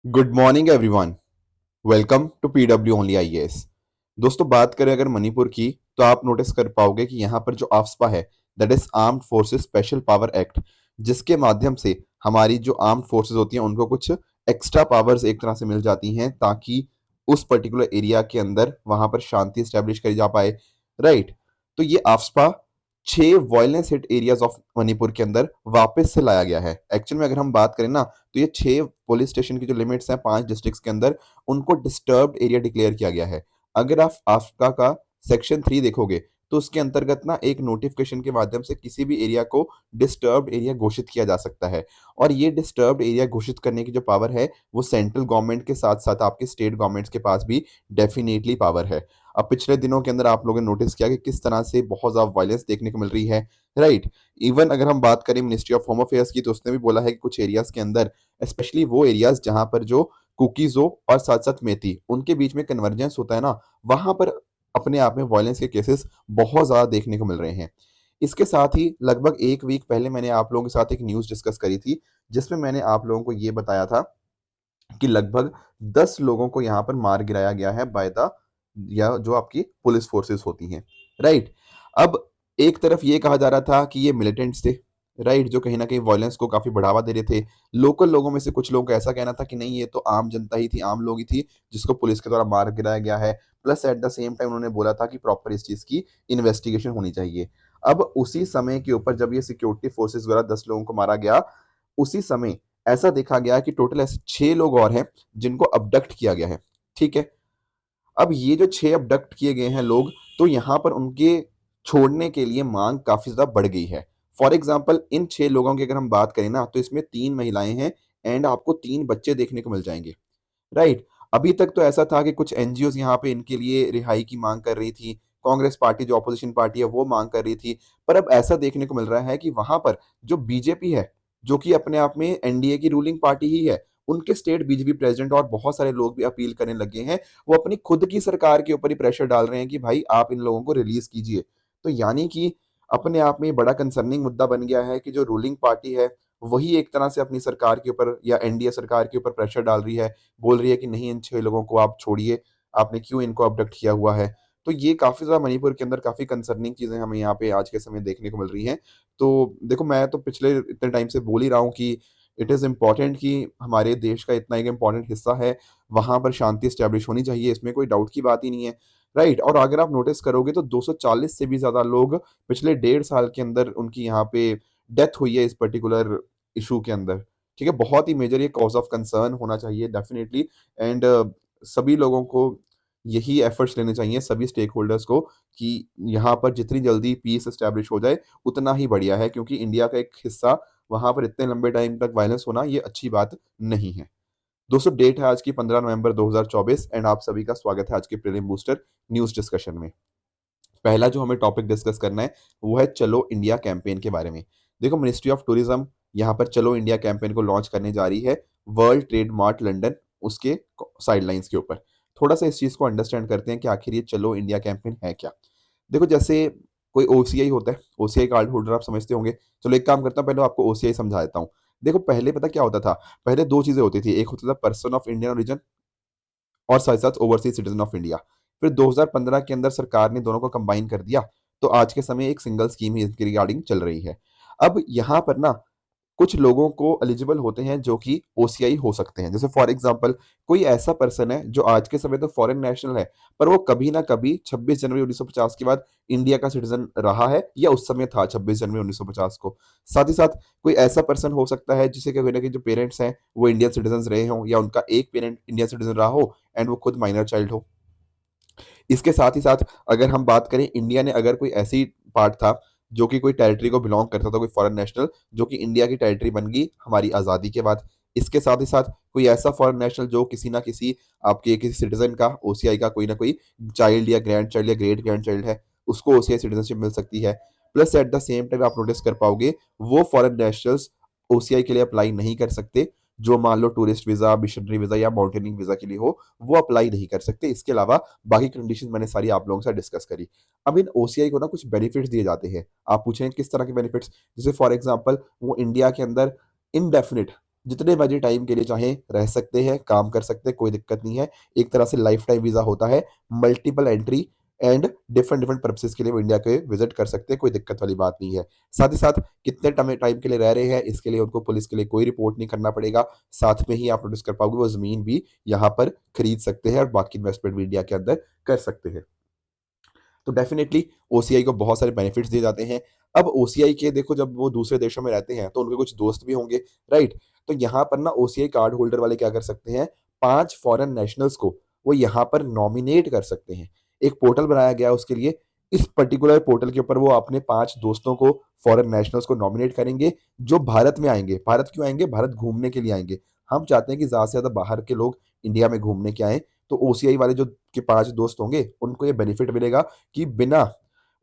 Good morning everyone. Welcome to PW only IAS. दोस्तों, बात करें अगर मणिपुर की, तो आप नोटिस कर पाओगे कि यहाँ पर जो आफ्सपा है, that is armed forces special power act, जिसके माध्यम से हमारी जो आर्म्ड फोर्सेस होती हैं उनको कुछ एक्स्ट्रा पावर्स एक तरह से मिल जाती हैं, ताकि उस पर्टिकुलर एरिया के अंदर वहां पर शांति स्टैब्लिश करी जा पाए। राइट। तो ये AFSPA 6 violence hit areas of Manipur के अंदर वापस से लाया गया है। एक्चुअल में अगर हम बात करें ना, तो ये 6 पुलिस स्टेशन की जो लिमिट्स हैं 5 डिस्ट्रिक्ट्स के अंदर, उनको डिस्टर्ब्ड एरिया डिक्लेयर किया गया है। अगर आप आफ्का का सेक्शन 3 देखोगे, तो उसके अंतर्गत ना एक नोटिफिकेशन के माध्यम से किसी भी एरिया को डिस्टर्ब्ड एरिया घोषित किया जा सकता है। और ये डिस्टर्ब्ड एरिया घोषित करने की जो पावर है, वो सेंट्रल गवर्नमेंट के साथ साथ आपके स्टेट गवर्नमेंट्स के पास भी डेफिनेटली पावर है। अब पिछले दिनों के अंदर आप लोगों ने नोटिस किया कि किस तरह से बहुत ज्यादा वायलेंस देखने को मिल रही है। राइट। इवन अगर हम बात करें मिनिस्ट्री ऑफ होम अफेयर्स की, तो उसने भी बोला है कि कुछ एरियाज के अंदर, स्पेशली वो एरियाज जहां पर जो कुकीजो और साथ साथ मेथी उनके बीच में कन्वर्जेंस होता है ना, वहां पर अपने आप में वायलेंस के केसेस बहुत ज्यादा देखने को मिल रहे हैं। इसके साथ ही लगभग एक वीक पहले मैंने आप लोगों के साथ एक न्यूज डिस्कस करी थी, जिसमें मैंने आप लोगों को ये बताया था कि लगभग 10 लोगों को यहाँ पर मार गिराया गया है बाय द, या जो आपकी पुलिस फोर्सेस होती हैं। राइट। अब एक तरफ ये कहा जा रहा था कि ये मिलिटेंट्स थे, राइट, जो कहीं ना कहीं वायलेंस को काफी बढ़ावा दे रहे थे। लोकल लोगों में से कुछ लोगों का ऐसा कहना था कि नहीं, ये तो आम जनता ही थी, आम लोग ही थी, जिसको पुलिस के द्वारा मार गिराया गया है। Plus at the same time उन्होंने बोला था कि प्रॉपर इस चीज की इन्वेस्टिगेशन होनी चाहिए। अब उसी समय के ऊपर जब ये सिक्योरिटी फोर्सेस द्वारा 10 लोगों को मारा गया, उसी समय ऐसा देखा गया कि टोटल ऐसे 6 लोग और हैं जिनको अबडक्ट किया गया है। ठीक है। अब ये जो 6 अबडक्ट किए गए हैं लोग, तो यहाँ पर उनके छोड़ने के लिए मांग काफी ज्यादा बढ़ गई है। फॉर एग्जाम्पल, इन 6 लोगों की अगर हम बात करें ना, तो इसमें 3 महिलाएं हैं एंड आपको 3 बच्चे देखने को मिल जाएंगे। राइट। अभी तक तो ऐसा था कि कुछ एनजीओ यहाँ पे इनके लिए रिहाई की मांग कर रही थी, कांग्रेस पार्टी जो अपोजिशन पार्टी है वो मांग कर रही थी। पर अब ऐसा देखने को मिल रहा है कि वहां पर जो बीजेपी है, जो कि अपने आप में एनडीए की रूलिंग पार्टी ही है, उनके स्टेट बीजेपी प्रेसिडेंट और बहुत सारे लोग भी अपील करने लगे हैं। वो अपनी खुद की सरकार के ऊपर ही प्रेशर डाल रहे हैं कि भाई आप इन लोगों को रिलीज कीजिए। तो यानी कि अपने आप में बड़ा कंसर्निंग मुद्दा बन गया है कि जो रूलिंग पार्टी है, वही एक तरह से अपनी सरकार के ऊपर या एनडीए सरकार के ऊपर प्रेशर डाल रही है, बोल रही है कि नहीं, इन 6 लोगों को आप छोड़िए, आपने क्यों इनको अबडक्ट किया हुआ है। तो ये काफी ज्यादा मणिपुर के अंदर काफी कंसर्निंग चीजें हमें यहाँ पे आज के समय देखने को मिल रही हैं। तो देखो, मैं तो पिछले इतने टाइम से बोल ही रहा हूँ कि इट इज इम्पोर्टेंट कि हमारे देश का इतना एक इम्पोर्टेंट हिस्सा है, वहां पर शांति स्टैब्लिश होनी चाहिए, इसमें कोई डाउट की बात ही नहीं है। राइट। और अगर आप नोटिस करोगे तो 240 से भी ज्यादा लोग पिछले 1.5 साल के अंदर उनकी यहाँ पे डेथ हुई है इस पर्टिकुलर इशू के अंदर। ठीक है। बहुत ही मेजर ये कॉज ऑफ कंसर्न होना चाहिए डेफिनेटली। एंड सभी लोगों को यही एफर्ट्स लेने चाहिए, सभी स्टेक होल्डर्स को, कि यहाँ पर जितनी जल्दी पीस एस्टेब्लिश हो जाए उतना ही बढ़िया है, क्योंकि इंडिया का एक हिस्सा वहां पर इतने लंबे टाइम तक वायलेंस होना ये अच्छी बात नहीं है। दोस्तों, डेट है आज की 15 नवंबर 2024 एंड आप सभी का स्वागत है आज के प्रीलिम बूस्टर न्यूज डिस्कशन में। पहला जो हमें टॉपिक डिस्कस करना है वो है चलो इंडिया कैंपेन के बारे में। देखो, मिनिस्ट्री ऑफ टूरिज्म यहाँ पर चलो इंडिया कैंपेन को लॉन्च करने जा रही है वर्ल्ड ट्रेड मार्ट लंदन उसके साइडलाइंस के ऊपर। थोड़ा सा इस चीज को अंडरस्टैंड करते हैं कि आखिर ये चलो इंडिया कैंपेन है क्या। देखो, जैसे कोई ओसीआई होता है, ओसीआई कार्ड होल्डर आप समझते होंगे। चलो एक काम करता हूँ, पहले आपको ओसीआई समझा देता हूँ। देखो, पहले पता क्या होता था? पहले दो चीजें होती थी, एक होता था पर्सन ऑफ इंडियन ओरिजिन और साथ साथ ओवरसीज सिटीजन ऑफ इंडिया। फिर 2015 के अंदर सरकार ने दोनों को कंबाइन कर दिया, तो आज के समय एक सिंगल स्कीम ही इसकी रिगार्डिंग चल रही है। अब यहाँ पर ना कुछ लोगों को एलिजिबल होते हैं जो कि ओसीआई हो सकते हैं। जैसे फॉर एग्जांपल, कोई ऐसा पर्सन है जो आज के समय तो फॉरेन नेशनल है, पर वो कभी ना कभी 26 जनवरी 1950 के बाद इंडिया का सिटीजन रहा है या उस समय था 26 जनवरी 1950 को। साथ ही साथ कोई ऐसा पर्सन हो सकता है जिसे कहीं ना कहीं जो पेरेंट्स हैं वो इंडियन सिटीजन रहे हों, या उनका एक पेरेंट इंडियन सिटीजन रहा हो एंड वो खुद माइनर चाइल्ड हो। इसके साथ ही साथ अगर हम बात करें, इंडिया ने अगर कोई ऐसी पार्ट था जो कि कोई टेरिटरी को बिलोंग करता था, कोई फॉरेन नेशनल जो कि इंडिया की टेरिटरी बन गई हमारी आज़ादी के बाद। इसके साथ ही साथ कोई ऐसा फॉरेन नेशनल जो किसी ना किसी आपके किसी सिटीजन का, ओसीआई का कोई ना कोई चाइल्ड या ग्रैंड चाइल्ड या ग्रेट ग्रैंड चाइल्ड है, उसको ओसीआई सिटीजनशिप मिल सकती है। Plus at the same time आप नोटिस कर पाओगे वो फॉरेन नेशनल्स ओसीआई के लिए अप्लाई नहीं कर सकते जो मान लो टूरिस्ट वीजा, मिशनरी वीजा या माउंटेनिंग वीजा के लिए हो, वो अप्लाई नहीं कर सकते। इसके अलावा बाकी कंडीशन मैंने सारी आप लोगों के साथ डिस्कस करी। अब इन ओसीआई को ना कुछ बेनिफिट्स दिए जाते हैं। आप पूछें किस तरह के बेनिफिट्स? जैसे फॉर एग्जांपल, वो इंडिया के अंदर इनडेफिनिट जितने मर्जी टाइम के लिए चाहें रह सकते हैं, काम कर सकते हैं, कोई दिक्कत नहीं है। एक तरह से लाइफ टाइम वीज़ा होता है, multiple entry and different different purposes के लिए वो इंडिया के विजिट कर सकते हैं, कोई दिक्कत वाली बात नहीं है। साथ ही साथ कितने टाइम के लिए रह रहे हैं, इसके लिए उनको पुलिस के लिए कोई रिपोर्ट नहीं करना पड़ेगा। साथ में ही आप नोटिस कर पाओगे वो ज़मीन भी यहाँ पर खरीद सकते हैं और बाकी इन्वेस्टमेंट भी इंडिया के अंदर कर सकते हैं। तो डेफिनेटली ओसीआई को बहुत सारे बेनिफिट्स दिए जाते हैं। अब ओसीआई के देखो जब वो दूसरे देशों में रहते हैं तो उनके कुछ दोस्त भी होंगे, राइट? तो यहाँ पर ना ओसीआई कार्ड होल्डर वाले क्या कर सकते हैं, 5 फॉरेन नेशनल्स को वो यहाँ पर नॉमिनेट कर सकते हैं। एक पोर्टल बनाया गया है उसके लिए। इस पर्टिकुलर पोर्टल के ऊपर वो अपने 5 दोस्तों को, फॉरेन नेशनल्स को नॉमिनेट करेंगे, जो भारत में आएँगे। भारत क्यों आएँगे? भारत घूमने के लिए आएँगे। हम चाहते हैं कि ज़्यादा से ज़्यादा बाहर के लोग इंडिया में घूमने के आएँ, तो ओसीआई वाले जो के 5 दोस्त होंगे, उनको ये बेनिफिट मिलेगा कि बिना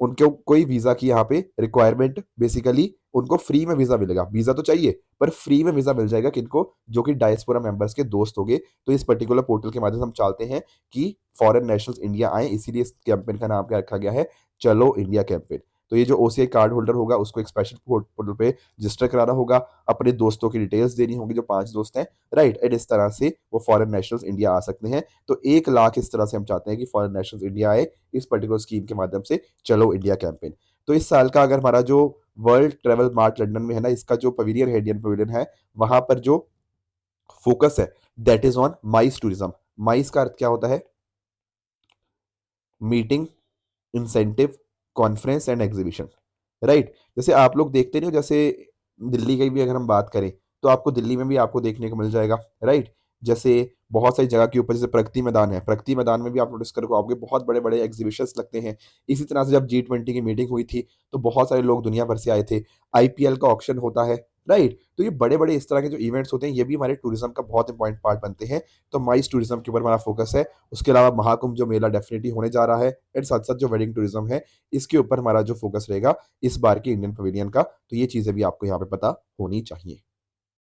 उनको कोई वीज़ा की यहाँ पे रिक्वायरमेंट, बेसिकली उनको फ्री में वीज़ा मिलेगा। वीज़ा तो चाहिए, पर फ्री में वीज़ा मिल जाएगा किनको? जो कि डायस्पोरा मेंबर्स के दोस्त होंगे। तो इस पर्टिकुलर पोर्टल के माध्यम से हम चाहते हैं कि फॉरेन नेशनल्स इंडिया आएँ, इसीलिए इस कैंपेन का नाम क्या रखा गया है, चलो इंडिया कैंपेन। तो ये जो ओसीआई कार्ड होल्डर होगा उसको एक स्पेशल पोर्टल पे रजिस्टर कराना होगा, अपने दोस्तों की डिटेल्स देनी होगी जो 5 दोस्त हैं, राइट? एंड इस तरह से वो फॉरेन नेशनल्स इंडिया आ सकते हैं। तो 1 लाख इस तरह से हम चाहते हैं कि फॉरेन नेशनल्स इंडिया आए, इस पर्टिकुलर स्कीम के माध्यम से, चलो इंडिया कैंपेन। तो इस साल का अगर हमारा जो वर्ल्ड ट्रैवल मार्ट लंदन में है ना, इसका जो पवेलियन है, इंडियन पवेलियन है, वहाँ पर जो फ़ोकस है, that is on MICE tourism. MICE का अर्थ क्या होता है? Meeting, incentive, conference and exhibition, right? जैसे आप लोग देखते नहीं हो, जैसे दिल्ली की भी अगर हम बात करें तो आपको दिल्ली में भी आपको देखने को मिल जाएगा, राइट? जैसे बहुत सारी जगह के ऊपर जैसे प्रगति मैदान है, प्रगति मैदान में भी आप नोटिस कर पाओगे बहुत बड़े बड़े एग्जीबिशंस लगते हैं। इसी तरह से जब G20 की मीटिंग हुई थी तो बहुत सारे लोग दुनिया भर से आए थे। आईपीएल का ऑक्शन होता है, राइट? तो ये बड़े बड़े इस तरह के जो इवेंट्स होते हैं, ये भी हमारे टूरिज्म का बहुत इंपॉर्टेंट पार्ट बनते हैं। तो माइस टूरिज्म के ऊपर हमारा फोकस है। उसके अलावा महाकुंभ जो मेला डेफिनेटली होने जा रहा है, एंड साथ साथ जो वेडिंग टूरिज्म है, इसके ऊपर हमारा जो फोकस रहेगा इस बार के इंडियन पवेलियन का। तो ये चीज़ें भी आपको यहाँ पे पता होनी चाहिए।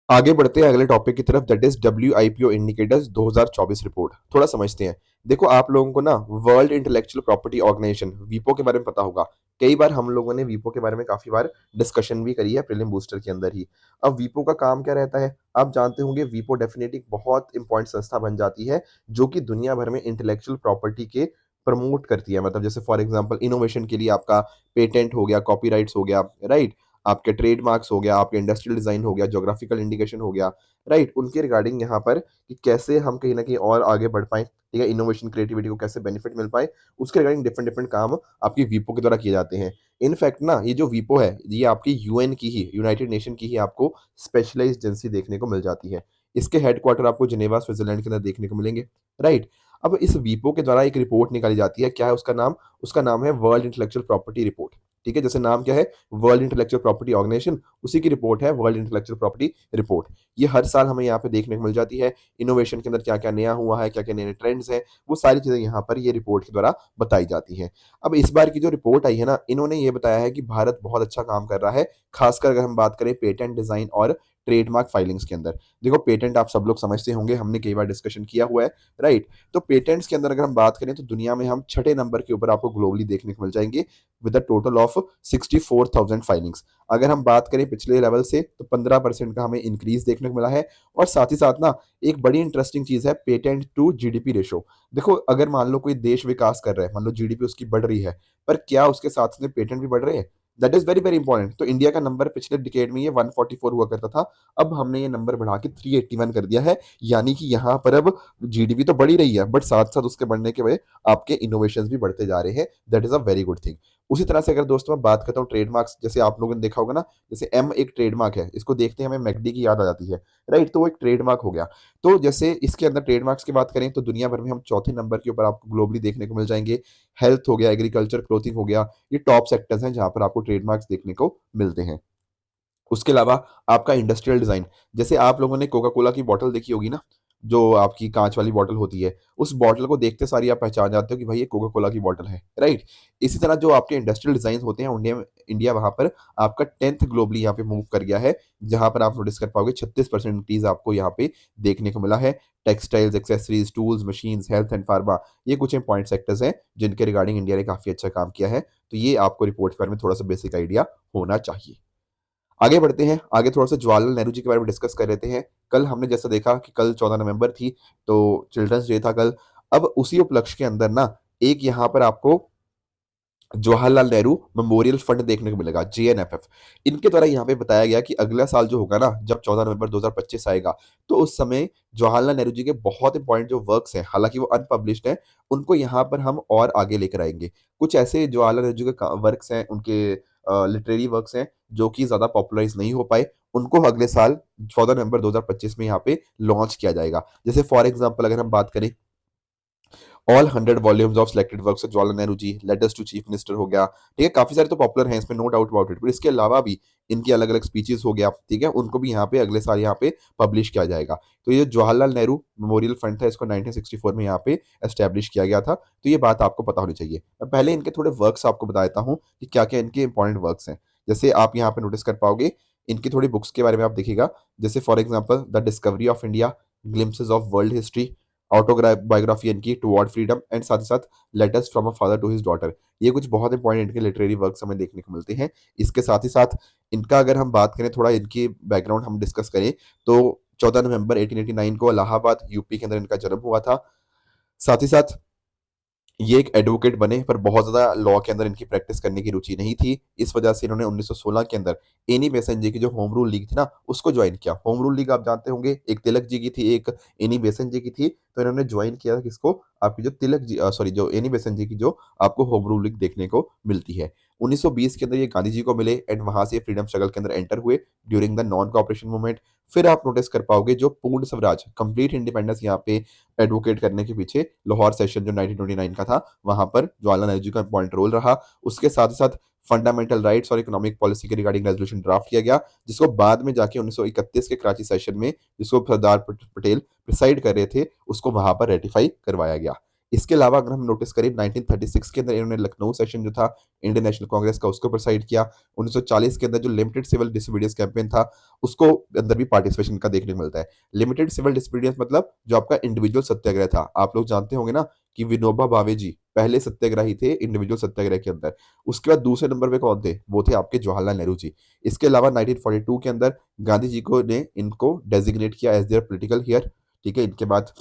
आगे बढ़ते हैं अगले टॉपिक की तरफ, that is WIPO indicators 2024 report. थोड़ा समझते हैं। देखो आप लोगों को ना वर्ल्ड इंटेलेक्चुअल प्रॉपर्टी ऑर्गेनाइजेशन वीपो के बारे में पता होगा। कई बार हम लोगों ने वीपो के बारे में काफी बार डिस्कशन भी करी है प्रीलिम बूस्टर के अंदर ही। अब वीपो का काम क्या रहता है, आप जानते होंगे। वीपो डेफिनेटली एक बहुत इंपॉर्टेंट संस्था बन जाती है जो कि दुनिया भर में इंटेलेक्चुअल प्रॉपर्टी के प्रमोट करती है। मतलब जैसे फॉर एग्जांपल इनोवेशन के लिए आपका पेटेंट हो गया, कॉपीराइट्स हो गया, राइट? आपके ट्रेडमार्क्स हो गया, आपके इंडस्ट्रियल डिज़ाइन हो गया, ज्योग्राफिकल इंडिकेशन हो गया, राइट? उनके रिगार्डिंग यहाँ पर कि कैसे हम कहीं न कहीं और आगे बढ़ पाएँ, ठीक है? इनोवेशन, क्रिएटिविटी को कैसे बेनिफिट मिल पाए, उसके रिगार्डिंग डिफरेंट डिफरेंट काम आपकी वीपो के द्वारा किए जाते हैं। इनफैक्ट ना ये जो वीपो है, ये आपकी यूएन की ही, यूनाइटेड नेशन की ही आपको स्पेशलाइज़्ड एजेंसी देखने को मिल जाती है। इसके हेडक्वार्टर आपको जिनेवा, स्विट्ज़रलैंड के अंदर देखने को मिलेंगे, राइट? अब इस वीपो के द्वारा एक रिपोर्ट निकाली जाती है, क्या है उसका नाम? उसका नाम है वर्ल्ड इंटेलेक्चुअल प्रॉपर्टी रिपोर्ट, ठीक है? जैसे नाम क्या है? वर्ल्ड इंटेलेक्चुअल प्रॉपर्टी ऑर्गेनाइजेशन, उसी की रिपोर्ट है वर्ल्ड इंटेलेक्चुअल प्रॉपर्टी रिपोर्ट। ये हर साल हमें यहाँ पे देखने को मिल जाती है। इनोवेशन के अंदर क्या-क्या नया हुआ है, क्या-क्या नए-नए ट्रेंड्स हैं, वो सारी चीज़ें यहाँ पर ये रिपोर्ट के द्वारा बताई जाती हैं। अब इस बार की जो रिपोर्ट आई है ना, इन्होंने ये बताया है कि भारत बहुत अच्छा काम कर रहा है, खासकर अगर हम बात करें पेटेंट डिज़ाइन और ट्रेडमार्क फाइलिंग्स के अंदर। देखो पेटेंट आप सब लोग समझते होंगे, हमने कई बार डिस्कशन किया हुआ है, राइट? तो पेटेंट्स के अंदर अगर हम बात करें तो दुनिया में हम छठे नंबर के ऊपर आपको ग्लोबली देखने को मिल जाएँगे with a total of 64,000 filings. अगर हम बात करें पिछले लेवल से तो 15% का हमें इंक्रीज़ देखने को मिला है। और साथ ही साथ ना एक बड़ी इंटरेस्टिंग चीज़ है पेटेंट टू जीडीपी रेशो। देखो अगर मान लो कोई देश विकास कर रहा है, मान लो जीडीपी उसकी बढ़ रही है, पर क्या उसके साथ में पेटेंट भी बढ़ रहे हैं? That is very, very important. तो इंडिया का नंबर पिछले डिकेड में ये 144 हुआ करता था, अब हमने ये नंबर बढ़ा के 381 कर दिया है। यानी कि यहाँ पर अब जीडीपी तो बढ़ ही रही है, बट साथ-साथ उसके बढ़ने के वजह आपके इनोवेशंस भी बढ़ते जा रहे हैं। That is a very good thing. उसी तरह से अगर दोस्तों मैं बात करता हूँ ट्रेडमार्क्स, जैसे आप लोगों ने देखा होगा ना, जैसे एम एक ट्रेडमार्क है, इसको देखते ही हमें मैकडी की याद आ जाती है, राइट? तो वो एक ट्रेडमार्क हो गया। तो जैसे इसके अंदर ट्रेडमार्क्स की बात करें तो दुनिया भर में हम चौथे नंबर के ऊपर आपको ग्लोबली देखने को मिल जाएँगे। हेल्थ हो गया, एग्रीकल्चर, क्लोथिंग हो गया, ये टॉप सेक्टर्स हैं जहाँ पर आपको ट्रेडमार्क्स देखने को मिलते हैं। उसके अलावा आपका इंडस्ट्रियल डिज़ाइन, जैसे आप लोगों ने कोका कोला की बॉटल देखी होगी ना, जो आपकी काँच वाली बॉटल होती है, उस बॉटल को देखते सार ही आप पहचान जाते हो कि भाई ये कोका कोला की बॉटल है, राइट? इसी तरह जो आपके इंडस्ट्रियल डिज़ाइन्स होते हैं, इंडिया वहाँ पर आपका 10th ग्लोबली यहाँ पे मूव कर गया है, जहाँ पर आप नोटिस कर पाओगे 36% इंक्रीज़ आपको यहाँ पे देखने को मिला है। Textiles, accessories, tools, machines, health and pharma, ये कुछ इंपॉइंट सेक्टर्स हैं, जिनके रिगार्डिंग इंडिया ने काफ़ी अच्छा काम किया है। तो ये आपको रिपोर्ट के बारे में थोड़ा-सा बेसिक आइडिया होना चाहिए। आगे बढ़ते हैं, आगे थोड़ा सा जवाहरलाल नेहरू जी के बारे में डिस्कस कर लेते हैं। कल हमने जैसा देखा कि कल 14 नवंबर थी, तो चिल्ड्रंस डे था कल। अब उसी उपलक्ष्य के अंदर ना एक यहाँ पर आपको जवाहरलाल नेहरू मेमोरियल फंड देखने को मिलेगा, जेएनएफएफ। इनके द्वारा यहाँ पे बताया गया कि अगला साल जो होगा ना, जब 14 नवंबर 2025 आएगा, तो उस समय जवाहरलाल नेहरू जी के बहुत इंपॉर्टेंट जो वर्क्स हैं, हालांकि वो अनपब्लिश्ड हैं, उनको यहाँ पर हम और आगे लेकर आएंगे। कुछ ऐसे जवाहरलाल नेहरू जी के वर्क्स हैं, उनके लिटरेरी वर्क्स हैं, जो कि ज्यादा पॉपुलराइज नहीं हो पाए, उनको अगले साल 14 नवंबर 2025 में यहाँ पे लॉन्च किया जाएगा। जैसे फॉर एग्जाम्पल अगर हम बात करें, all 100 volumes of selected works of Jawaharlal Nehru ji, letters to chief minister हो गया, ठीक है, काफी सारे तो पॉपुलर हैं इसमें, नो डाउट अबाउट इट। पर इसके अलावा भी इनकी अलग अलग स्पीचेस हो गया, ठीक है, उनको भी यहाँ पे अगले साल यहाँ पे पब्लिश किया जाएगा। तो ये जवाहरलाल नेहरू मेमोरियल फंड था, इसको 1964 में यहाँ पे एस्टेब्लिश किया गया था। तो ये बात आपको पता होनी चाहिए। मैं पहले इनके थोड़े वर्क्स आपको बता देता हूँ कि क्या क्या इनके इंपॉर्टेंट वर्क्स हैं। जैसे आप यहाँ पे नोटिस कर पाओगे, इनकी थोड़ी बुक्स के बारे में आप देखिएगा। जैसे for example the discovery of India, glimpses of world history, autobiography इनकी टुवर्ड फ्रीडम, एंड साथ ही साथ letters from a father to his daughter. ये कुछ बहुत इंपॉर्टेंट इनके लिटरेरी वर्क्स हमें देखने को मिलते हैं। इसके साथ ही साथ इनका अगर हम बात करें, थोड़ा इनकी बैकग्राउंड हम डिस्कस करें, तो 14 नवंबर 1889 को इलाहाबाद यूपी के अंदर इनका जन्म हुआ था। साथ ही साथ ये एक एडवोकेट बने, पर बहुत ज़्यादा लॉ के अंदर इनकी प्रैक्टिस करने की रुचि नहीं थी। इस वजह से इन्होंने 1916 के अंदर एनी बेसेंट जी की जो होम रूल लीग थी ना, उसको ज्वाइन किया। होम रूल लीग आप जानते होंगे, एक तिलक जी की थी, एक एनी बेसेंट जी की थी। तो इन्होंने ज्वाइन किया किसको, आपकी जो तिलक जी, सॉरी, जो एनी बेसेंट जी की जो आपको होम रूल लीग देखने को मिलती है। 1920 के अंदर ये गांधी जी को मिले, एंड वहां से फ्रीडम स्ट्रगल के अंदर एंटर हुए during the non cooperation movement. फिर आप नोटिस कर पाओगे, जो पूर्ण स्वराज, कंप्लीट इंडिपेंडेंस यहाँ पे एडवोकेट करने के पीछे लाहौर सेशन जो 1929 का था, वहां पर जवाहरलाल नेहरू जी का इंपॉर्टेंट रोल रहा। उसके साथ ही साथ फंडामेंटल राइट्स और इकोनॉमिक पॉलिसी के रिगार्डिंग रेजोल्यूशन ड्राफ्ट किया गया, जिसको बाद में जाके 1931 के कराची सेशन में, जिसको सरदार पटेल प्रिसाइड कर रहे थे, उसको वहां पर रेटिफाई करवाया गया। इसके अलावा अगर हम नोटिस करें, 1936 के अंदर इन्होंने लखनऊ सेशन जो था इंडियन नेशनल कांग्रेस का, उसको प्रिसाइड किया। 1940 के अंदर जो लिमिटेड सिविल डिसोबीडियंस कैंपेन था, उसको अंदर भी पार्टिसिपेशन का देखने को मिलता है। लिमिटेड सिविल डिसोबीडियंस मतलब जो आपका इंडिविजुअल सत्याग्रह था। आप लोग जानते होंगे ना कि विनोबा भावे जी पहले सत्याग्रही थे इंडिविजुअल सत्याग्रह के अंदर। उसके बाद दूसरे नंबर पे कौन थे, वो थे आपके जवाहरलाल नेहरू जी। इसके अलावा 1942 के अंदर गांधी जी को ने इनको डेजिग्नेट किया एज देयर पॉलिटिकल हियर, ठीक है, इनके बाद।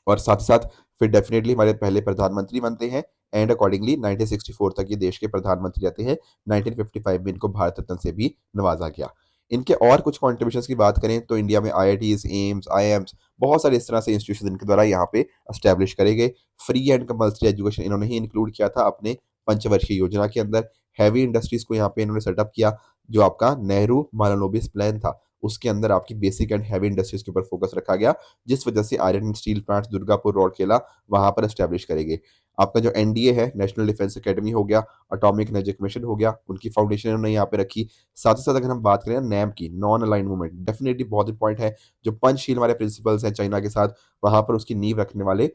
और साथ ही साथ फिर डेफिनेटली हमारे पहले प्रधानमंत्री बनते हैं, एंड अकॉर्डिंगली 1964 तक ये देश के प्रधानमंत्री रहते हैं। 1955 में इनको भारत रत्न से भी नवाजा गया। इनके और कुछ कॉन्ट्रीब्यूशंस की बात करें, तो इंडिया में आईआईटीज, एम्स, आईएम्स, बहुत सारे इस तरह से इंस्टीट्यूशन इनके द्वारा यहाँ पे एस्टेब्लिश करे गए। फ्री एंड कंपल्सरी एजुकेशन इन्होंने ही इंक्लूड किया था अपने पंचवर्षीय योजना के अंदर। हैवी इंडस्ट्रीज को यहाँ पे इन्होंने सेटअप किया, जो आपका नेहरू मालानोबिस प्लान था, उसके अंदर आपकी बेसिक एंड हैवी इंडस्ट्रीज के ऊपर फोकस रखा गया, जिस वजह से iron and steel plants Durgapur, Rourkela, वहां पर एस्टेब्लिश करेंगे। आपका जो एनडीए है, नेशनल डिफेंस एकेडमी हो गया, एटॉमिक एनर्जी कमीशन हो गया, उनकी फाउंडेशन उन्होंने यहाँ पे रखी। साथ ही साथ अगर हम बात करें नैम की, नॉन अलाइन मूवमेंट, डेफिनेटली बहुत इंपॉर्टेंट है। जो पंचशील हमारे प्रिंसिपल्स हैं चाइना के साथ, वहां पर उसकी नींव रखने वाले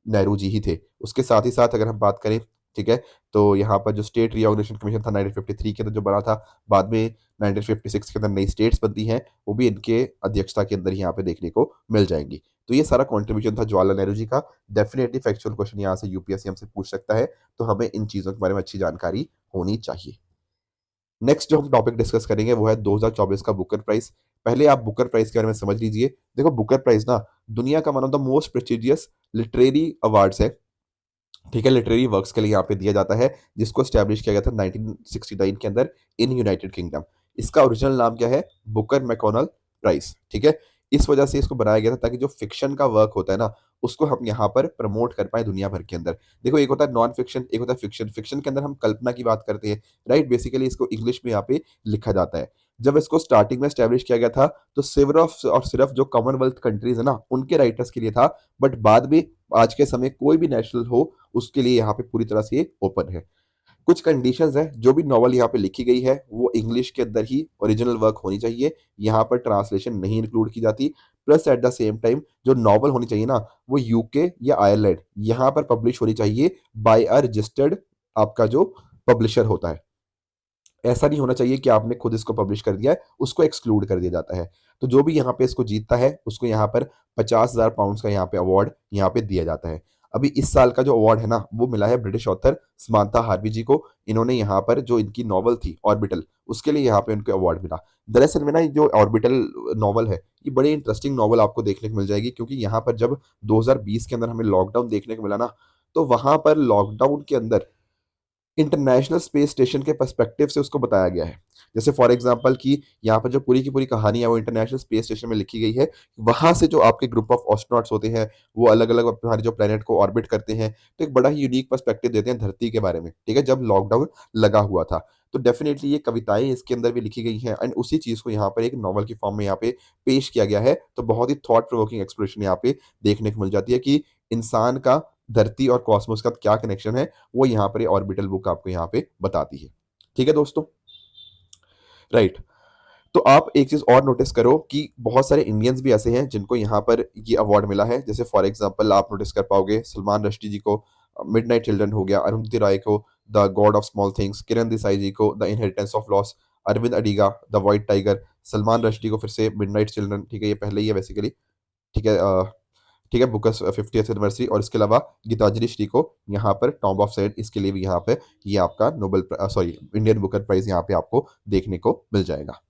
नेहरू जी ही थे। उसके साथ ही साथ अगर हम बात करें, ठीक है, तो यहाँ पर जो स्टेट रीऑर्गेनाइजेशन कमीशन था 1953 के अंदर जो बना था, बाद में 1956 के अंदर नई स्टेट्स बनती हैं, वो भी इनके अध्यक्षता के अंदर यहाँ पे देखने को मिल जाएंगी। तो ये सारा कंट्रीब्यूशन था जवाहरलाल नेहरू जी का। डेफिनेटली फैक्चुअल क्वेश्चन यहाँ से यूपीएससी हमसे पूछ सकता है, तो हमें इन चीज़ों के बारे में अच्छी जानकारी होनी चाहिए। नेक्स्ट जो हम टॉपिक डिस्कस करेंगे वो है 2024 का बुकर प्राइज। पहले आप बुकर प्राइज के बारे में समझ लीजिए। देखो, बुकर प्राइज ना दुनिया का one of the most prestigious literary awards है, ठीक है, लिटरेरी वर्क्स के लिए यहाँ पे दिया जाता है, जिसको स्टैब्लिश किया गया था 1969 के अंदर इन यूनाइटेड किंगडम। इसका ओरिजिनल नाम क्या है, बुकर मैकॉनल प्राइज, ठीक है। इस वजह से इसको बनाया गया था ताकि जो फिक्शन का वर्क होता है ना, उसको हम यहाँ पर प्रमोट कर पाए दुनिया भर के अंदर। देखो, एक होता है नॉन फिक्शन, एक होता है फिक्शन। फिक्शन के अंदर हम कल्पना की बात करते हैं, राइट, बेसिकली इसको इंग्लिश में यहाँ पे लिखा जाता है। जब इसको स्टार्टिंग में स्टैब्लिश किया गया था, तो सिर्फ जो कॉमनवेल्थ कंट्रीज है ना, उनके राइटर्स के लिए था। बट बाद में आज के समय कोई भी नेशनल हो, उसके लिए यहाँ पे पूरी तरह से ये ओपन है। कुछ कंडीशंस है, जो भी नॉवल यहाँ पे लिखी गई है वो इंग्लिश के अंदर ही ओरिजिनल वर्क होनी चाहिए, यहाँ पर ट्रांसलेशन नहीं इंक्लूड की जाती। Plus at the same time जो नॉवल होनी चाहिए ना, वो यूके या आयरलैंड यहाँ पर पब्लिश होनी चाहिए बाय अ रजिस्टर्ड आपका जो पब्लिशर होता है। ऐसा नहीं होना चाहिए कि आपने खुद इसको पब्लिश कर दिया है, उसको एक्सक्लूड कर दिया जाता है। तो जो भी यहाँ पे इसको जीतता है, उसको यहाँ पर 50,000 पाउंड का यहाँ पे अवार्ड यहाँ पे दिया जाता है। अभी इस साल का जो अवार्ड है ना वो मिला है ब्रिटिश ऑथर समांथा हार्वी जी को। इन्होंने यहाँ पर जो इनकी नॉवल थी ऑर्बिटल, उसके लिए यहाँ पे उनको अवार्ड मिला। दरअसल में ना ये जो ऑर्बिटल नॉवल है, ये बड़ी इंटरेस्टिंग नॉवल आपको देखने को मिल जाएगी, क्योंकि यहाँ पर जब 2020 के अंदर हमें लॉकडाउन देखने को मिला ना, तो वहां पर लॉकडाउन के अंदर इंटरनेशनल स्पेस स्टेशन के पर्सपेक्टिव से उसको बताया गया है। जैसे फॉर एग्जांपल कि यहाँ पर जो पूरी की पूरी कहानी है वो इंटरनेशनल स्पेस स्टेशन में लिखी गई है। वहां से जो आपके ग्रुप ऑफ एस्ट्रोनॉट्स होते हैं, वो अलग अलग हमारे जो प्लेनेट को ऑर्बिट करते हैं, तो एक बड़ा ही यूनिक पर्सपेक्टिव देते हैं धरती के बारे में, ठीक है, जब लॉकडाउन लगा हुआ था। तो डेफिनेटली ये कविताएं इसके अंदर भी लिखी गई हैं, एंड उसी चीज को यहाँ पर एक नॉवल की फॉर्म में यहाँ पे पेश किया गया है। तो बहुत ही थॉट प्रोवोकिंग एक्सप्लोरेशन यहाँ पे देखने को मिल जाती है कि इंसान का धरती और कॉस्मोस का क्या कनेक्शन है, वो यहाँ पर ये ऑर्बिटल बुक आपको यहाँ पे बताती है। ठीक है दोस्तों, राइट। तो आप एक चीज और नोटिस करो कि बहुत सारे इंडियंस भी ऐसे हैं जिनको यहाँ पर ये अवार्ड मिला है। जैसे फॉर एग्जांपल आप नोटिस कर पाओगे सलमान रश्दी जी को मिडनाइट चिल्ड्रन हो गया, अरुंधति राय को the god of small things, Kiran Desai ji को the inheritance of loss, Arvind Adiga the white tiger, Salman Rushdie को फिर से मिडनाइट चिल्ड्रन, ठीक है, ये पहले ही है बेसिकली, ठीक है, ठीक है, बुकस 50th एनिवर्सरी। और इसके अलावा गीतांजलि श्री को यहाँ पर टॉम्ब ऑफ साइड, इसके लिए भी यहाँ पे ये आपका Nobel sorry Indian Booker prize यहाँ पे आपको देखने को मिल जाएगा।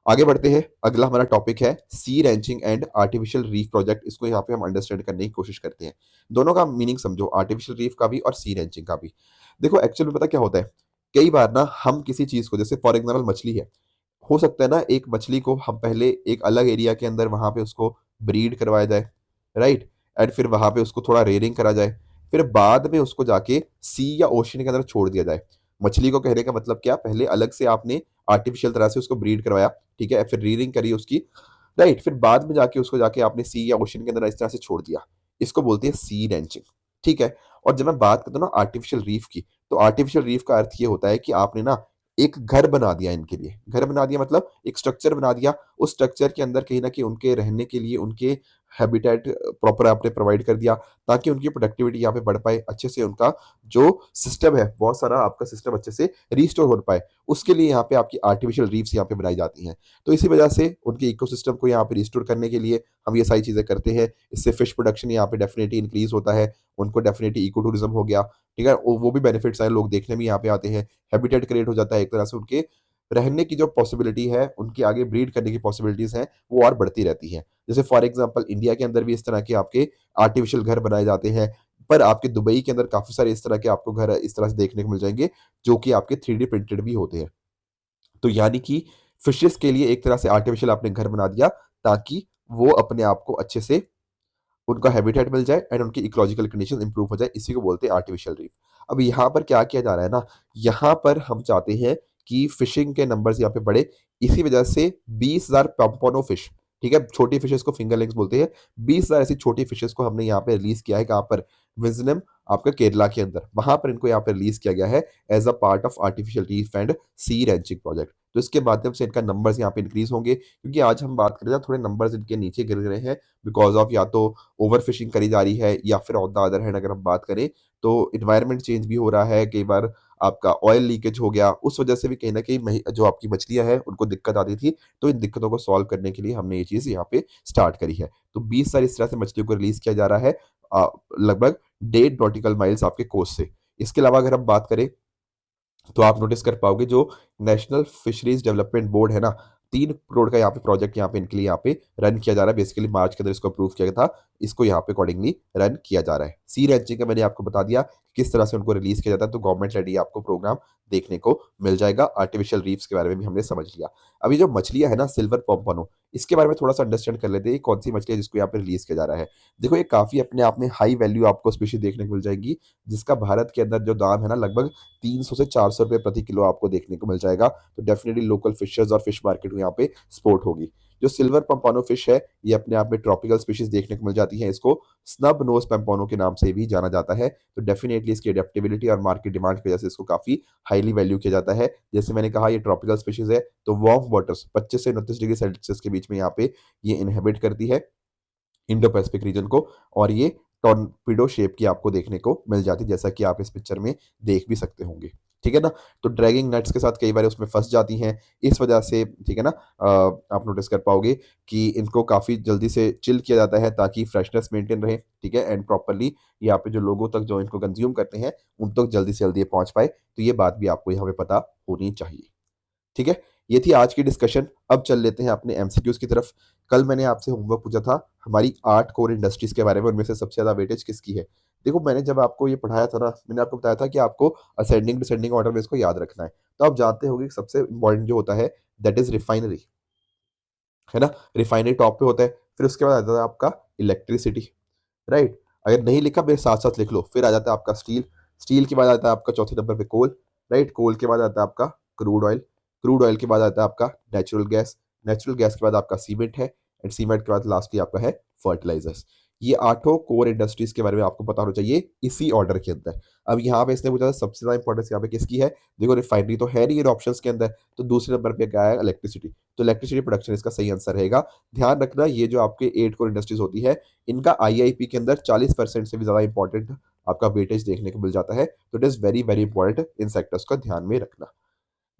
आगे बढ़ते हैं, अगला हमारा टॉपिक है sea ranching and artificial reef project. इसको यहाँ पे हम अंडरस्टैंड करने की कोशिश करते हैं। दोनों का मीनिंग समझो, आर्टिफिशियल रीफ का भी और सी रेंचिंग का भी। देखो एक्चुअली पता क्या होता है, कई बार ना हम किसी चीज को, जैसे फॉर एग्जाम्पल मछली है, हो सकता है ना एक मछली को हम पहले एक अलग एरिया के अंदर वहां पे उसको ब्रीड करवाया जाए, राइट, एंड फिर वहां पे उसको थोड़ा रेयरिंग करा जाए, फिर बाद में उसको जाके सी या ओशन के अंदर छोड़ दिया जाए। मछली को कहने का मतलब क्या, पहले अलग से आपने आर्टिफिशियल तरह से उसको ब्रीड करवाया, ठीक है, फिर रीयरिंग करी उसकी, राइट, फिर बाद में जाके उसको जाके आपने सी या ओशन के अंदर इस तरह से छोड़ दिया। इसको बोलते हैं सी रेंचिंग, ठीक है। और जब मैं बात करता हूँ ना आर्टिफिशियल रीफ की, तो आर्टिफिशियल रीफ का अर्थ ये होता है कि आपने ना एक घर बना दिया इनके लिए। घर बना दिया मतलब एक स्ट्रक्चर बना दिया, उस स्ट्रक्चर के अंदर कहीं न कहीं उनके रहने के लिए उनके हैबिटेट प्रॉपर आपने प्रोवाइड कर दिया, ताकि उनकी प्रोडक्टिविटी यहाँ पे बढ़ पाए, अच्छे से उनका जो सिस्टम है, बहुत सारा आपका सिस्टम अच्छे से रिस्टोर हो पाए। उसके लिए यहाँ पे आपकी आर्टिफिशियल रीफ्स यहाँ पे बनाई जाती हैं। तो इसी वजह से उनके इकोसिस्टम को यहाँ पे रिस्टोर करने के लिए हम ये सारी चीज़ें करते हैं। इससे फिश प्रोडक्शन यहाँ पे डेफिनिटली इंक्रीज़ होता है, उनको डेफिनिटली इको टूरिज़्म हो गया, ठीक है? वो भी बेनिफिट्स हैं, लोग देखने भी यहाँ पे आते हैं। हैबिटेट क्रिएट हो जाता है, एक तरह से उनके रहने की जो पॉसिबिलिटी है, उनकी आगे ब्रीड करने की पॉसिबिलिटीज़ हैं, वो और बढ़ती रहती हैं। जैसे फॉर एग्ज़ाम्पल इंडिया के अंदर भी इस तरह के आपके आर्टिफिशियल घर बनाए जाते हैं, पर आपके दुबई के अंदर काफ़ी सारे इस तरह के आपको घर इस तरह से देखने को मिल जाएँगे, जो कि आपके 3D प्रिंटेड भी होते हैं। तो यानी कि फिशेज़ के लिए एक तरह से आर्टिफिशियल आपने घर बना दिया, ताकि वो अपने आप को अच्छे से उनका हैबिटेट मिल जाए एंड उनकी इकोलॉजिकल कंडीशन इंप्रूव हो जाए। इसी को बोलते हैं आर्टिफिशियल रीफ। अब यहाँ पर क्या किया जा रहा है ना, यहाँ पर हम चाहते हैं कि फिशिंग के नंबर्स यहाँ पे बढ़े। इसी वजह से 20,000 पम्पोनो फिश, ठीक है, छोटी फिशेस को फिंगरलिंग्स बोलते हैं, 20,000 ऐसी छोटी फिशेस को हमने यहाँ पे रिलीज किया है। कहाँ पर, विजनम, आपका केरला के अंदर, वहां पर इनको यहाँ पे रिलीज किया गया है as a part of artificial reef and sea ranching project. तो इसके माध्यम से इनका नंबर्स यहाँ पे इंक्रीज होंगे, क्योंकि आज हम बात करें ना, थोड़े नंबर्स इनके नीचे गिर रहे हैं बिकॉज ऑफ या तो ओवर फिशिंग करी जा रही है, या फिर ऑन द अदर हैंड अगर हम बात करें तो इन्वायरमेंट चेंज भी हो रहा है। कई बार आपका ऑयल लीकेज हो गया, उस वजह से भी कहीं न कहीं जो आपकी मछलियाँ हैं उनको दिक्कत आती थी। तो इन दिक्कतों को सॉल्व करने के लिए हमने ये चीज़ यहाँ पे स्टार्ट करी है। तो 20 साल इस तरह से मछलियों को रिलीज़ किया जा रहा है लगभग 1.5 नॉटिकल माइल्स आपके कोस्ट से। इसके अलावा अगर हम बात करें, तो आप नोटिस कर पाओगे जो नेशनल फिशरीज डेवलपमेंट बोर्ड है ना, 3 करोड़ का यहाँ पे प्रोजेक्ट यहाँ पे इनके लिए यहाँ पे रन किया जा रहा है। बेसिकली मार्च के अंदर इसको अप्रूव किया गया था, इसको यहाँ पे अकॉर्डिंगली रन किया जा रहा है। सी रेंचिंग का मैंने आपको बता दिया किस तरह से उनको रिलीज किया जाता है, तो गवर्नमेंट रेडी आपको प्रोग्राम देखने को मिल जाएगा। आर्टिफिशियल रीफ्स के बारे में भी हमने समझ लिया। अभी जो मछलियां है ना, सिल्वर पॉम्पानो, इसके बारे में थोड़ा सा अंडरस्टैंड कर लेते हैं, कौन सी मछली है जिसको यहाँ पे रिलीज किया जा रहा है। देखो ये काफी अपने आप में हाई वैल्यू आपको स्पीशीज देखने को मिल जाएगी, जिसका भारत के अंदर जो दाम है ना, लगभग 300 से 400 रुपए प्रति किलो आपको देखने को मिल जाएगा। तो डेफिनेटली लोकल फिशर्स और फिश मार्केट को यहाँ पे सपोर्ट होगी। जो सिल्वर पंपानो फिश है, ये अपने आप में ट्रॉपिकल स्पीशीज देखने को मिल जाती है। इसको स्नब नोज पंपानो के नाम से भी जाना जाता है। तो डेफिनेटली इसकी अडेप्टेबिलिटी और मार्केट डिमांड की वजह से इसको काफी हाईली वैल्यू किया जाता है। जैसे मैंने कहा ये ट्रॉपिकल स्पीशीज है, तो वार्म वाटर्स 25 से 29 डिग्री सेल्सियस के बीच में यहाँ पे ये इनहेबिट करती है इंडो पैसिफिक रीजन को, और ये टॉर्पिडो शेप की आपको देखने को मिल जाती है, जैसा कि आप इस पिक्चर में देख भी सकते होंगे। ठीक है ना? तो ड्रैगिंग नट्स के साथ कई बार उसमें फंस जाती हैं, इस वजह से, ठीक है ना, आप नोटिस कर पाओगे कि इनको काफ़ी जल्दी से चिल किया जाता है ताकि फ्रेशनेस मेंटेन रहे। ठीक है, एंड प्रॉपरली यहाँ पे जो लोगों तक जो इनको कंज्यूम करते हैं उन तक जल्दी से जल्दी ये पहुंच पाए। तो ये बात भी आपको यहाँ पे पता होनी चाहिए। ठीक है? ये थी आज की डिस्कशन। अब चल लेते हैं अपने एमसीक्यूज़ की तरफ। कल मैंने आपसे होमवर्क पूछा था हमारी 8 कोर इंडस्ट्रीज़ के बारे में, उनमें से सबसे ज़्यादा वेटेज किसकी है? देखो, मैंने जब आपको ये पढ़ाया था ना, मैंने आपको बताया था कि आपको असेंडिंग डिसेंडिंग ऑर्डर में इसको याद रखना है। तो आप जानते होंगे कि सबसे इम्पोर्टेंट जो होता है दैट इज़ रिफाइनरी, है ना? रिफाइनरी टॉप पे होता है, फिर उसके बाद आता है आपका इलेक्ट्रिसिटी, राइट? अगर नहीं लिखा मेरे साथ-साथ लिख लो। फिर आ जाता है आपका स्टील, स्टील के बाद आता है आपका चौथे नंबर पे कोल, राइट? कोल के बाद आता है आपका क्रूड ऑयल, क्रूड ऑयल के बाद आता है आपका नेचुरल गैस, नेचुरल गैस के बाद आपका सीमेंट है, एंड सीमेंट के बाद लास्टली आपका है फर्टिलाइज़र्स। ये आठों कोर इंडस्ट्रीज़ के बारे में आपको पता होना चाहिए इसी ऑर्डर के अंदर। अब यहाँ पे इसने पूछा था सबसे ज़्यादा इंपॉर्टेंस यहाँ पे किसकी है? देखो, रिफाइनरी तो है नहीं इन ऑप्शंस के अंदर, तो दूसरे नंबर पे क्या है? इलेक्ट्रिसिटी। तो इलेक्ट्रिसिटी प्रोडक्शन इसका सही आंसर रहेगा। ध्यान रखना, ये जो आपके 8 कोर इंडस्ट्रीज़ होती है, इनका आईआईपी के अंदर 40% से भी ज़्यादा इंपॉर्टेंट आपका वेटेज देखने को मिल जाता है। तो it is very, very important in sectors को ध्यान में रखना।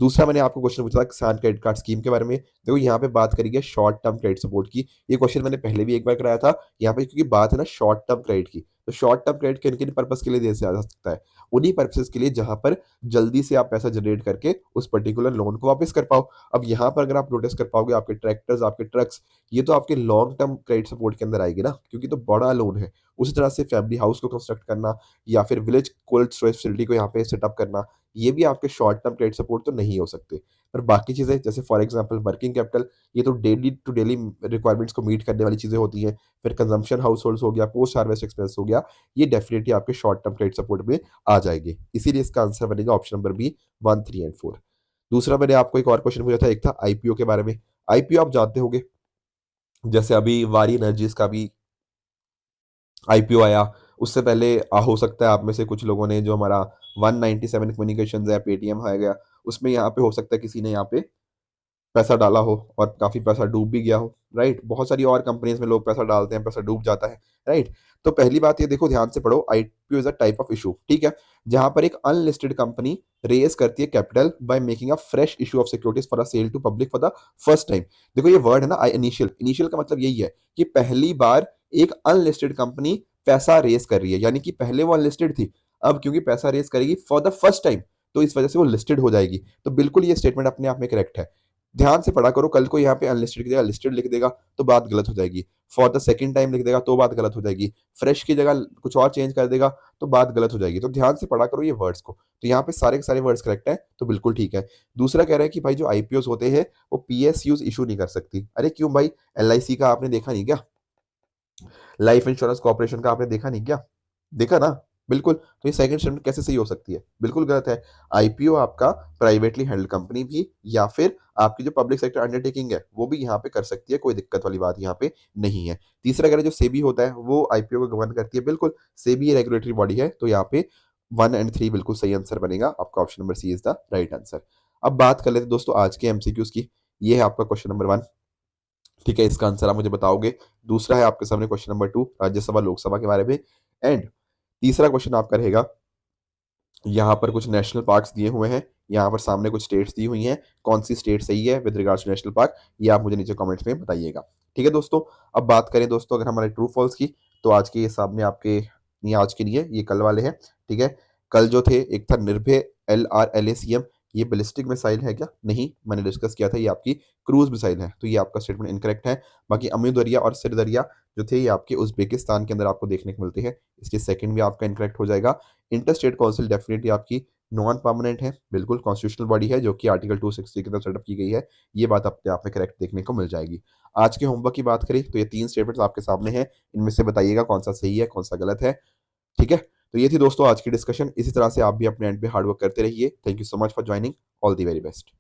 दूसरा मैंने आपको क्वेश्चन पूछा था किसान क्रेडिट कार्ड स्कीम के बारे में। देखो, यहाँ पे बात करेंगे शॉर्ट टर्म क्रेडिट सपोर्ट की। ये क्वेश्चन मैंने पहले भी एक बार कराया था। यहाँ पे क्योंकि बात है ना शॉर्ट टर्म क्रेडिट की, तो शॉर्ट टर्म क्रेडिट किन-किन पर्पज़ के लिए दिया जा सकता है? उन्हीं पर्पसेज़ के लिए जहाँ पर जल्दी से आप पैसा जनरेट करके उस पर्टिकुलर लोन को वापस कर पाओ। अब यहाँ पर अगर आप नोटिस कर पाओगे, आपके ट्रैक्टर्स, आपके ट्रक्स, ये तो आपके लॉन्ग टर्म क्रेडिट सपोर्ट के अंदर आएगी ना, क्योंकि तो बड़ा लोन है। उसी तरह से फैमिली हाउस को कंस्ट्रक्ट करना या फिर विलेज कोल्ड स्टोरेज फैसिलिटी को यहाँ पे सेटअप करना, ये भी आपके शॉर्ट टर्म क्रेडिट सपोर्ट तो नहीं हो सकते। पर बाकी चीज़ें जैसे फॉर एग्ज़ाम्पल वर्किंग कैपिटल, ये तो डेली टू डेली रिक्वायरमेंट्स को मीट करने वाली चीज़ें होती हैं। फिर कंज़म्पशन हाउसहोल्ड्स हो गया, पोस्ट हार्वेस्ट एक्सपेंस हो गया, ये डेफिनिटली आपके शॉर्ट टर्म क्रेडिट सपोर्ट में आ जाएँगे। इसीलिए इसका आंसर बनेगा ऑप्शन नंबर बी 1, 3 एंड 4। दूसरा मैंने आपको एक और क्वेश्चन पूछा था, एक था आईपीओ के बारे में। आईपीओ आप जानते होंगे, जैसे अभी वारी एनर्जीज़ का भी आईपीओ आया, उससे पहले हो सकता है आप में से कुछ लोगों ने जो हमारा 197 कम्युनिकेशंस है, पेटीएम है गया, उसमें यहाँ पे हो सकता है किसी ने यहाँ पे पैसा डाला हो और काफ़ी पैसा डूब भी गया हो, राइट? बहुत सारी और कंपनीज़ में लोग पैसा डालते हैं, पैसा डूब जाता है, राइट? तो पहली बात ये देखो, ध्यान से पढ़ो, IPO is a type of issue, ठीक है? जहाँ पर एक अनलिस्टेड कंपनी रेज़ करती है capital by making a fresh issue of securities for a sale to public for the first time. देखो, ये वर्ड है ना इनिशियल, इनिशियल का मतलब यही है कि पहली बार एक अनलिस्टेड कंपनी पैसा रेज़ कर रही है, यानी कि पहले वो अनलिस्टेड थी, अब क्योंकि पैसा रेज़ करेगी फॉर द फर्स्ट टाइम, तो इस वजह से वो लिस्टेड हो जाएगी। तो बिल्कुल ये स्टेटमेंट अपने आप में करेक्ट है। ध्यान से पढ़ा करो, कल को यहाँ पे अनलिस्टेड की जगह लिस्टेड लिख देगा तो बात गलत हो जाएगी। फॉर द सेकंड टाइम लिख देगा तो बात गलत हो जाएगी। फ्रेश की जगह कुछ और चेंज कर देगा तो बात गलत हो जाएगी। तो ध्यान से पढ़ा करो ये वर्ड्स को। तो यहाँ पे सारे के सारे वर्ड्स करेक्ट हैं, तो बिल्कुल ठीक है। दूसरा कह रहा है कि भाई जो आईपीओस होते हैं वो पीएसयूज इशू नहीं कर सकती। अरे क्यों भाई? एलआईसी का आपने देखा नहीं क्या? लाइफ इंश्योरेंस कॉर्पोरेशन का आपने देखा नहीं क्या? देखा ना? बिल्कुल। तो ये सेकंड स्टेटमेंट कैसे सही हो सकती है? बिल्कुल गलत है। आईपीओ आपका प्राइवेटली हैंडल्ड कंपनी भी या फिर आपकी जो पब्लिक सेक्टर अंडरटेकिंग है, वो भी यहाँ पे कर सकती है, कोई दिक्कत वाली बात यहाँ पे नहीं है। तीसरा कह रहे हैं जो सेबी होता है, वो आईपीओ को गवर्न करती है, बिल्कुल। सेबी रेगुलेटरी बॉडी है, तो यहाँ पे 1 एंड 3 बिल्कुल सही आंसर बनेगा। आपका option number C is the right answer. अब बात कर लेते हैं दोस्तों आज के एमसीक्यूज़ की। ये है आपका क्वेश्चन नंबर 1, ठीक है? इसका आंसर आप मुझे बताओगे। दूसरा है आपके सामने क्वेश्चन नंबर 2 राज्यसभा, लोकसभा के बारे में, एंड तीसरा क्वेश्चन आपका रहेगा, यहाँ पर कुछ नेशनल पार्क्स दिए हुए हैं, यहाँ पर सामने कुछ स्टेट्स दी हुई हैं, कौन-सी स्टेट सही है with regards to national park, ये आप मुझे नीचे कमेंट्स में बताइएगा। ठीक है दोस्तों? अब बात करें दोस्तों अगर हमारे ट्रू फॉल्स की, तो आज के ये सामने आपके, ये आज के नहीं है, ये कल वाले हैं, ठीक है? कल जो थे, एक था निर्भय LRLACM, ये बैलिस्टिक मिसाइल है क्या? नहीं, मैंने डिस्कस किया था, ये आपकी क्रूज़ मिसाइल है, तो ये आपका स्टेटमेंट इनकरेक्ट है। बाकी अमू दरिया और सिर दरिया जो थे, ये आपके उज़्बेकिस्तान के अंदर आपको देखने को मिलते हैं, इसलिए सेकंड भी आपका इनकरेक्ट हो जाएगा। इंटर-स्टेट काउंसिल डेफिनिटली आपकी नॉन परमानेंट है, बिल्कुल कॉन्स्टिट्यूशनल बॉडी है जो कि आर्टिकल 260 के अंदर सेटअप की गई है, ये बात अपने आप में करेक्ट देखने को मिल जाएगी। आज के होमवर्क की बात करें तो ये 3 स्टेटमेंट्स आपके सामने हैं, इनमें से बताइएगा कौन-सा सही है, कौन-सा गलत है, ठीक है? तो ये थी दोस्तों आज की डिस्कशन, इसी तरह से आप भी अपने एंड पे हार्ड वर्क करते रहिए। Thank you so much for joining, all the very best.